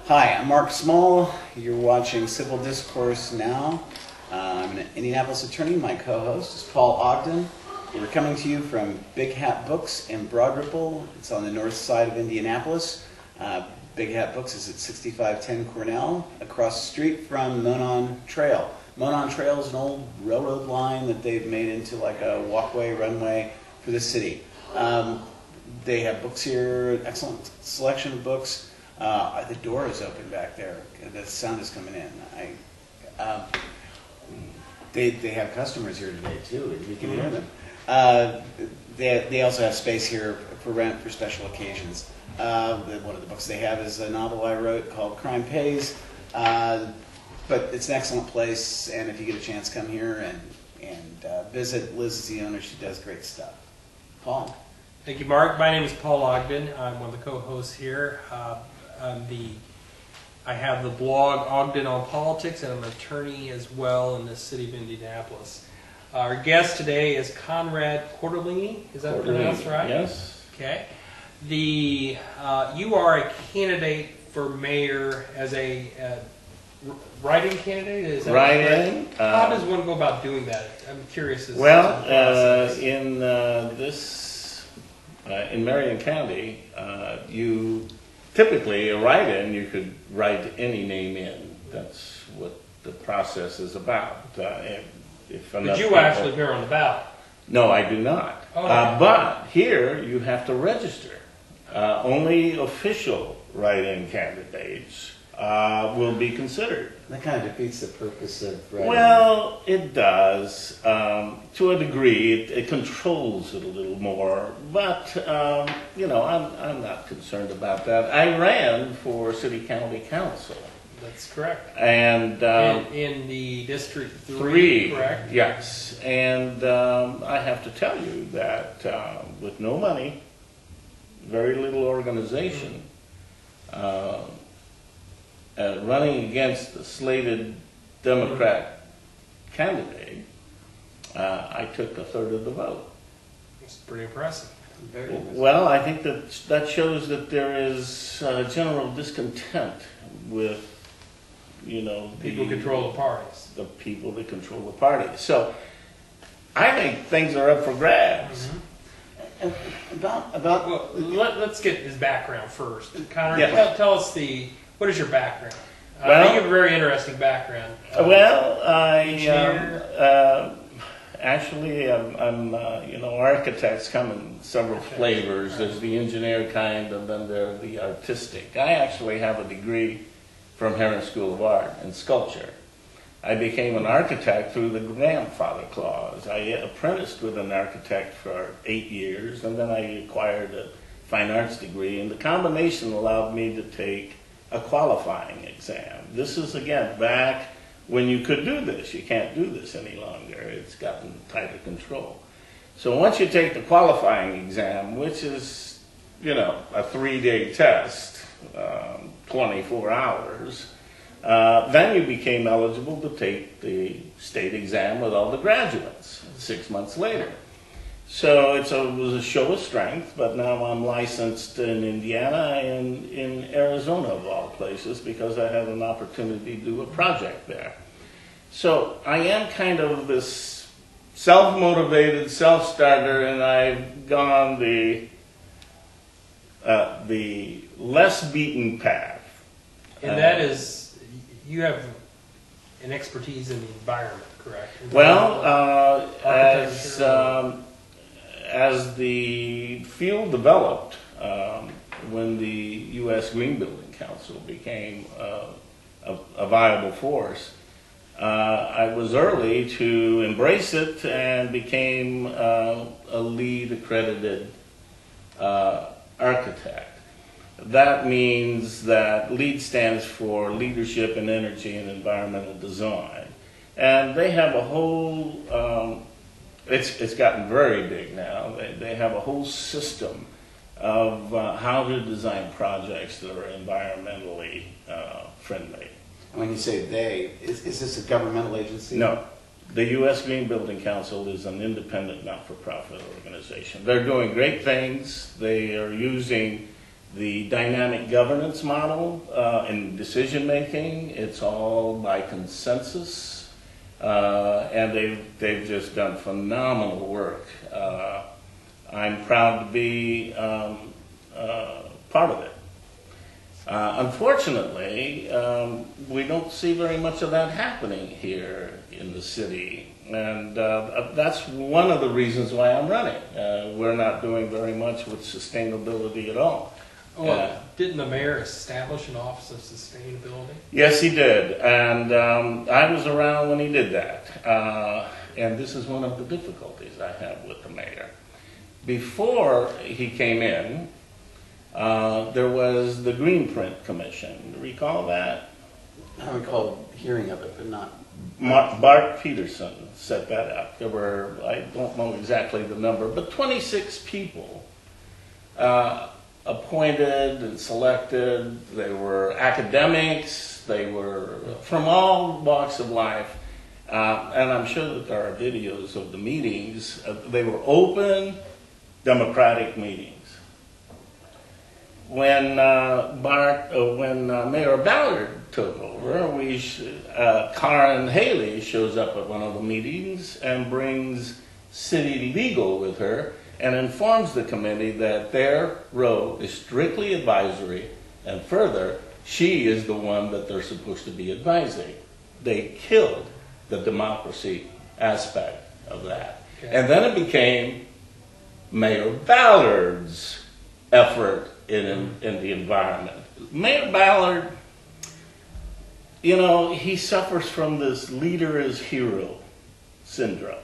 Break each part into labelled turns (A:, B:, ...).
A: Hi, I'm Mark Small. You're watching Civil Discourse now. I'm an Indianapolis attorney. My co-host is Paul Ogden. We're coming to you from Big Hat Books in Broad Ripple. It's on the north side of Indianapolis. Big Hat Books is at 6510 Cornell, across the street from Monon Trail. Monon Trail is an old railroad line that they've made into like a walkway, runway for the city. They have books here, excellent selection of books. The door is open back there. The sound is coming in. They have customers here today too, and we can hear them. They also have space here for rent for special occasions. One of the books they have is a novel I wrote called Crime Pays. But it's an excellent place, and if you get a chance, come here and visit. Liz is the owner. She does great stuff. Paul.
B: Thank you, Mark. My name is Paul Ogden. I'm one of the co-hosts here. I have the blog Ogden on Politics, and I'm an attorney as well in the city of Indianapolis. Our guest today is Conrad Cortellini. Is that pronounced right?
C: Yes.
B: Okay. You are a candidate for mayor as a write-in candidate? Is that
C: write-in.
B: How does one go about doing that? I'm curious. In
C: Marion County, you typically a write-in, you could write any name in. That's what the process is about.
B: But you actually appear on the ballot.
C: No, I do not.
B: Oh, okay.
C: But here you have to register. Only official write-in candidates will be considered.
A: That kind of defeats the purpose of writing.
C: Well, it does. To a degree, it controls it a little more. But, I'm not concerned about that. I ran for City County Council.
B: That's correct.
C: And
B: in the District 3, correct?
C: Yes. And I have to tell you that with no money, very little organization, running against the slated Democrat candidate, I took a third of the vote.
B: That's pretty impressive.
A: Very impressive.
C: Well, I think that shows that there is general discontent with,
B: people control the parties.
C: The people that control the party. So I think things are up for grabs.
B: Mm-hmm. Let's get his background first. Conrad,
C: yes.
B: tell us what is your background?
C: Well,
B: I think you have a very interesting background.
C: Architects come in several flavors. There's the engineer kind, and then there's the artistic. I actually have a degree from Herron School of Art in sculpture. I became an architect through the grandfather clause. I apprenticed with an architect for 8 years, and then I acquired a fine arts degree, and the combination allowed me to take a qualifying exam. This is, again, back when you could do this. You can't do this any longer. It's gotten tighter control. So once you take the qualifying exam, which is, a 3-day test, 24 hours, then you became eligible to take the state exam with all the graduates 6 months later. So it was a show of strength, but now I'm licensed in Indiana and in Arizona, of all places, because I had an opportunity to do a project there. So I am kind of this self-motivated self-starter, and I've gone the less beaten path.
B: And that is, you have an expertise in the environment, correct?
C: As the field developed, when the U.S. Green Building Council became a viable force, I was early to embrace it and became a LEED accredited architect. That means that LEED stands for Leadership in Energy and Environmental Design. And they have a whole, it's gotten very big now. They have a whole system of how to design projects that are environmentally friendly.
A: When you say they, is this a governmental agency?
C: No. The U.S. Green Building Council is an independent, not-for-profit organization. They're doing great things. They are using the dynamic governance model in decision making. It's all by consensus, and they've just done phenomenal work. I'm proud to be part of it. Unfortunately, we don't see very much of that happening here in the city, and that's one of the reasons why I'm running. We're not doing very much with sustainability at all.
B: Well, didn't the mayor establish an office of sustainability?
C: Yes, he did, and I was around when he did that. And this is one of the difficulties I have with the mayor. Before he came in, there was the Green Print Commission. Recall that?
A: I recall hearing of it, but not.
C: Bart Peterson set that up. There were, I don't know exactly the number, but 26 people appointed and selected. They were academics. They were from all walks of life. And I'm sure that there are videos of the meetings. They were open, democratic meetings. When Mayor Ballard took over, Karen Haley shows up at one of the meetings and brings city legal with her and informs the committee that their role is strictly advisory, and further, she is the one that they're supposed to be advising. They killed the democracy aspect of that. Okay. And then it became Mayor Ballard's effort in the environment. Mayor Ballard, you know, he suffers from this leader as hero syndrome.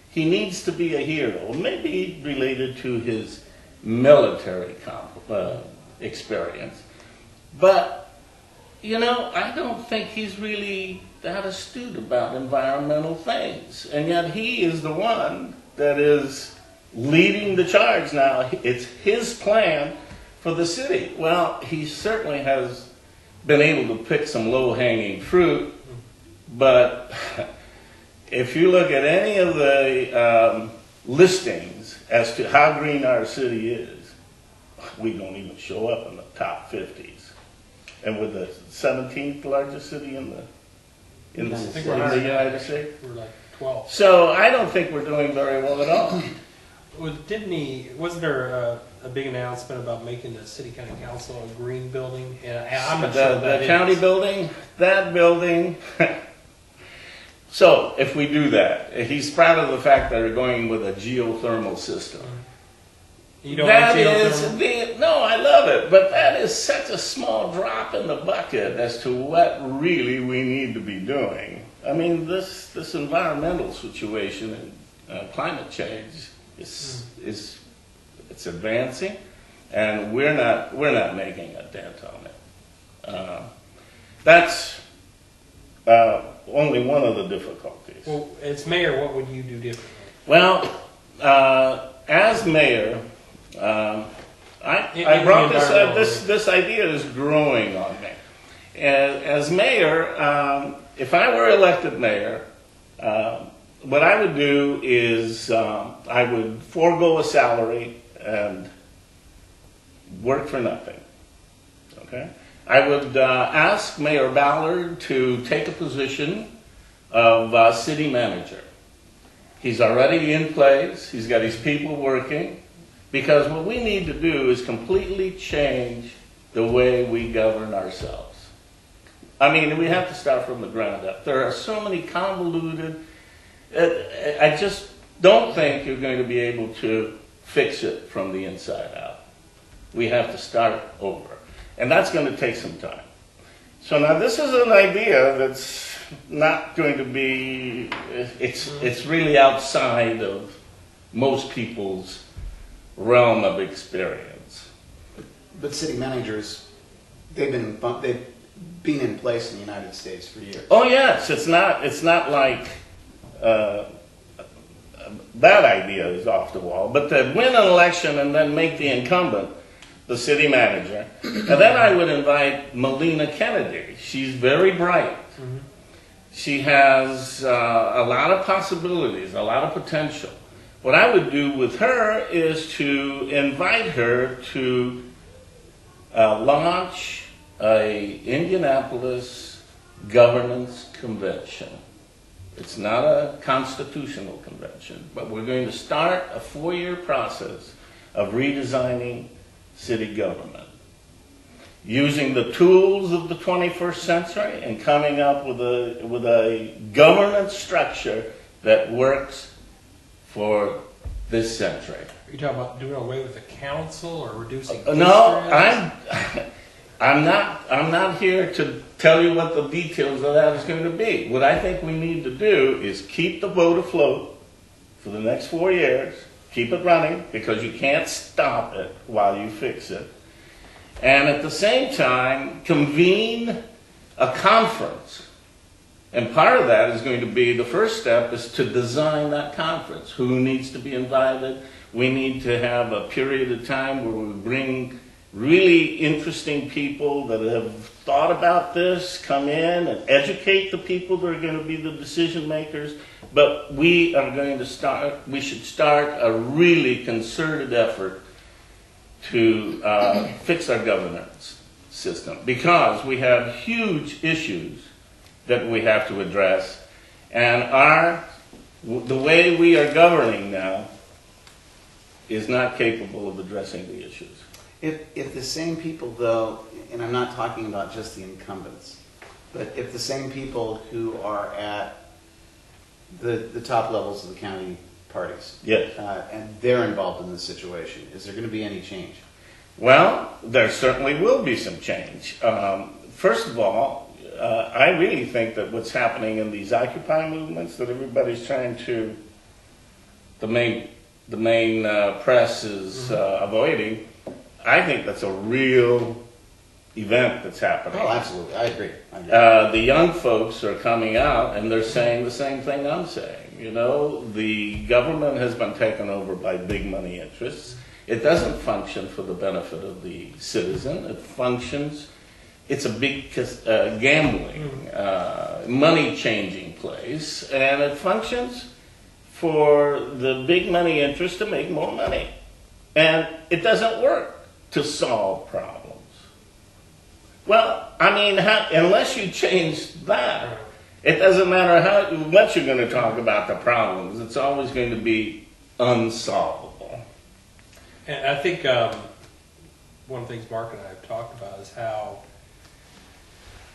C: He needs to be a hero, maybe related to his military experience. But, you know, I don't think he's really that astute about environmental things. And yet he is the one that is leading the charge now. It's his plan for the city. Well, he certainly has been able to pick some low-hanging fruit, but if you look at any of the listings as to how green our city is, we don't even show up in the top 50s. And we're the 17th largest city in the United States.
B: We're like 12.
C: So I don't think we're doing very well at all.
B: Well, wasn't there a big announcement about making the city county council a green building? And I'm not sure
C: the county building, that building. So if we do that, he's proud of the fact that they're going with a geothermal system.
B: You don't like geothermal?
C: No, I love it, but that is such a small drop in the bucket as to what really we need to be doing. I mean, this environmental situation and climate change is advancing, and we're not making a dent on it. That's only one of the difficulties.
B: Well, as mayor, what would you do differently?
C: Well, as mayor, I brought this up. This idea is growing on me. As mayor, if I were elected mayor, what I would do is I would forego a salary and work for nothing. Okay? I would ask Mayor Ballard to take a position of city manager. He's already in place. He's got his people working. Because what we need to do is completely change the way we govern ourselves. I mean, we have to start from the ground up. There are so many convoluted. I just don't think you're going to be able to fix it from the inside out. We have to start over. And that's going to take some time. So now this is an idea that's not going to be, it's really outside of most people's realm of experience.
A: But city managers, they've been in place in the United States for years.
C: Oh yes, it's not like that idea is off the wall. But to win an election and then make the incumbent the city manager, and then I would invite Melina Kennedy. She's very bright. Mm-hmm. She has a lot of possibilities, a lot of potential. What I would do with her is to invite her to launch a Indianapolis governance convention. It's not a constitutional convention, but we're going to start a 4-year process of redesigning city government, using the tools of the 21st century and coming up with a governance structure that works for this century.
B: Are you talking about doing away with the council or reducing?
C: No,
B: districts?
C: I'm not here to tell you what the details of that is going to be. What I think we need to do is keep the vote afloat for the next 4 years, keep it running, because you can't stop it while you fix it. And at the same time, convene a conference. And part of that is going to be, the first step is to design that conference. Who needs to be invited? We need to have a period of time where we bring really interesting people that have thought about this, come in and educate the people that are going to be the decision makers. But we should start a really concerted effort to fix our governance system, because we have huge issues that we have to address, and the way we are governing now is not capable of addressing the issues.
A: If the same people, though, and I'm not talking about just the incumbents, but if the same people who are at the top levels of the county parties,
C: Yes.
A: And they're involved in this situation, is there going to be any change?
C: Well, there certainly will be some change. First of all, I really think that what's happening in these Occupy movements that everybody's trying to, the main press is avoiding, I think that's a real event that's happening.
A: Oh, absolutely. I agree.
C: The young folks are coming out and they're saying the same thing I'm saying. You know, the government has been taken over by big money interests. It doesn't function for the benefit of the citizen. It functions, it's a big gambling, money-changing place, and it functions for the big money interest to make more money. And it doesn't work to solve problems. Well, I mean, unless you change that, it doesn't matter how much you're going to talk about the problems. It's always going to be unsolvable.
B: And I think one of the things Mark and I have talked about is how,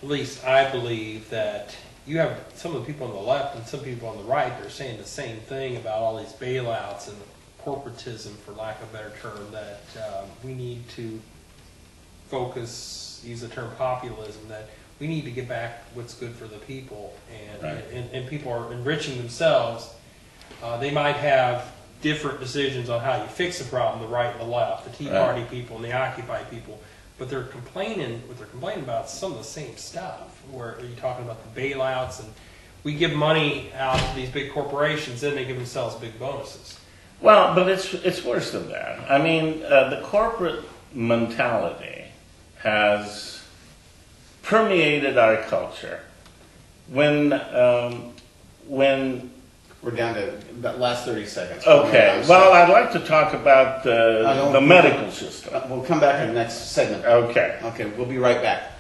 B: at least I believe, that you have some of the people on the left and some people on the right that are saying the same thing about all these bailouts and corporatism, for lack of a better term, that we need to focus, use the term populism, that we need to get back what's good for the people, and
C: Right.
B: and people are enriching themselves. They might have different decisions on how you fix the problem, the right and the left, the Tea
C: Right.
B: Party people and the Occupy people, but what they're complaining about is some of the same stuff. Where you're talking about the bailouts, and we give money out to these big corporations, then they give themselves big bonuses.
C: Well, but it's worse than that. I mean, the corporate mentality has permeated our culture. When
A: We're down to the last 30 seconds.
C: okay, well, I'd like to talk about the medical system.
A: We'll come back in the next segment.
C: Okay.
A: Okay, we'll be right back.